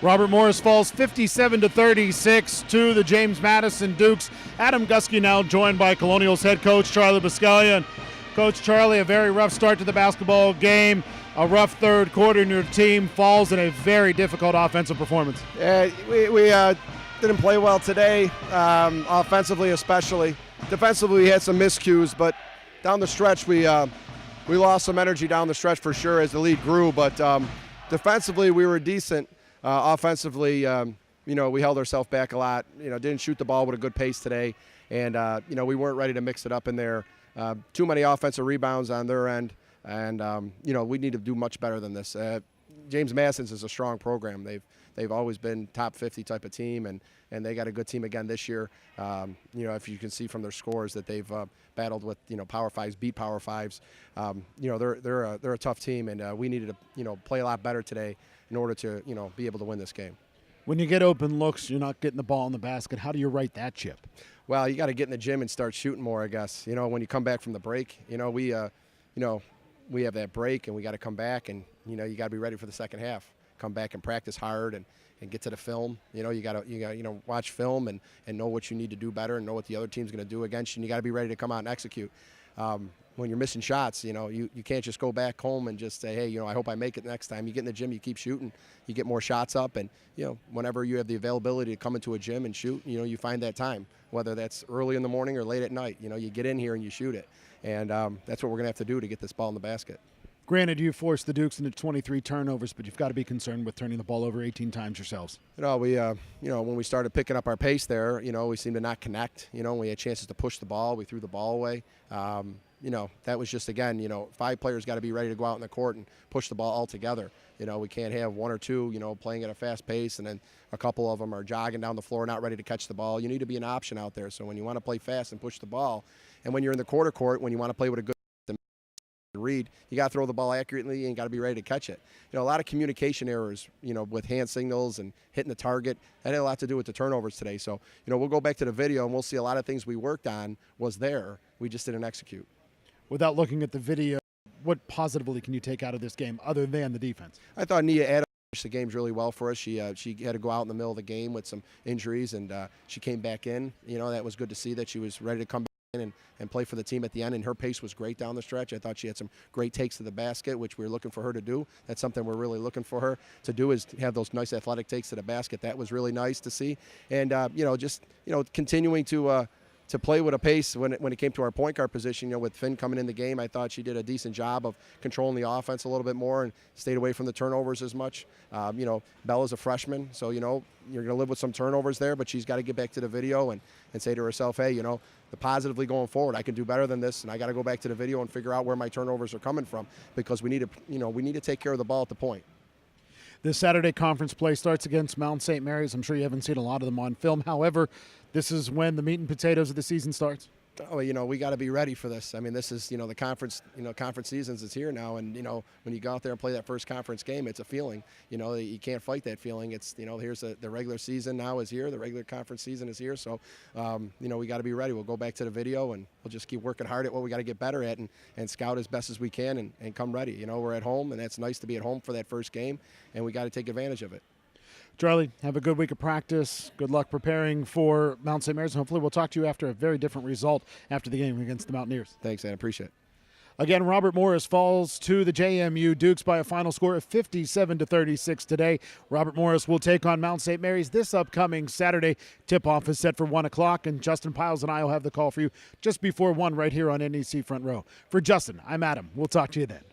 Robert Morris falls 57-36 to the James Madison Dukes. Adam Gusky now joined by Colonials head coach Charlie Buscaglia. And Coach Charlie, a very rough start to the basketball game, a rough third quarter, and your team falls in a very difficult offensive performance. We didn't play well today, offensively especially. Defensively, we had some miscues, but down the stretch, we lost some energy down the stretch for sure as the lead grew. But defensively, we were decent. Offensively, we held ourselves back a lot. Didn't shoot the ball with a good pace today, and we weren't ready to mix it up in there. Too many offensive rebounds on their end, and we need to do much better than this. James Madison's is a strong program. They've always been top 50 type of team, and they got a good team again this year. If you can see from their scores that they've battled with Power Fives, beat Power Fives. They're a tough team, and we needed to play a lot better today in order to be able to win this game. When you get open looks, you're not getting the ball in the basket. How do you right that ship? Well, you got to get in the gym and start shooting more, I guess. When you come back from the break, we have that break, and we got to come back, and you got to be ready for the second half. Come back and practice hard and get to the film. You got to watch film and know what you need to do better and know what the other team's going to do against you. And you got to be ready to come out and execute. When you're missing shots, you can't just go back home and just say, hey, I hope I make it next time. You get in the gym, you keep shooting, you get more shots up, and whenever you have the availability to come into a gym and shoot, you find that time, whether that's early in the morning or late at night. You get in here and you shoot it, and that's what we're gonna have to do to get this ball in the basket. Granted, you forced the Dukes into 23 turnovers, but you've got to be concerned with turning the ball over 18 times yourselves. When we started picking up our pace there, we seemed to not connect. We had chances to push the ball, we threw the ball away. That was just, again, 5 players got to be ready to go out in the court and push the ball all together. We can't have 1 or 2, playing at a fast pace, and then a couple of them are jogging down the floor, not ready to catch the ball. You need to be an option out there. So when you want to play fast and push the ball, and when you're in the quarter court, when you want to play with a good read, you got to throw the ball accurately and got to be ready to catch it. A lot of communication errors, with hand signals and hitting the target. That had a lot to do with the turnovers today. So, we'll go back to the video and we'll see a lot of things we worked on was there. We just didn't execute. Without looking at the video, what positively can you take out of this game other than the defense? I thought Nia Adams finished the games really well for us. She had to go out in the middle of the game with some injuries, and she came back in. That was good to see that she was ready to come back and play for the team at the end, and her pace was great down the stretch. I thought she had some great takes to the basket, which we were looking for her to do. That's something we're really looking for her to do, is to have those nice athletic takes to the basket. That was really nice to see, and continuing to play with a pace when it came to our point guard position. With Finn coming in the game, I thought she did a decent job of controlling the offense a little bit more and stayed away from the turnovers as much. Bella's a freshman, so you're going to live with some turnovers there, but she's got to get back to the video and say to herself, hey, the positively going forward, I can do better than this, and I got to go back to the video and figure out where my turnovers are coming from, because we need to take care of the ball at the point. This Saturday conference play starts against Mount St. Mary's. I'm sure you haven't seen a lot of them on film. However, this is when the meat and potatoes of the season starts. Oh, we got to be ready for this. I mean, this is, the conference, conference seasons is here now. And, when you go out there and play that first conference game, it's a feeling. You can't fight that feeling. It's, here's the regular season now is here. The regular conference season is here. So, we got to be ready. We'll go back to the video, and we'll just keep working hard at what we got to get better at and scout as best as we can and come ready. We're at home, and that's nice to be at home for that first game, and we got to take advantage of it. Charlie, have a good week of practice. Good luck preparing for Mount St. Mary's. Hopefully we'll talk to you after a very different result after the game against the Mountaineers. Thanks, man. Appreciate it. Again, Robert Morris falls to the JMU Dukes by a final score of 57-36 today. Robert Morris will take on Mount St. Mary's this upcoming Saturday. Tip-off is set for 1 o'clock, and Justin Piles and I will have the call for you just before 1 right here on NEC Front Row. For Justin, I'm Adam. We'll talk to you then.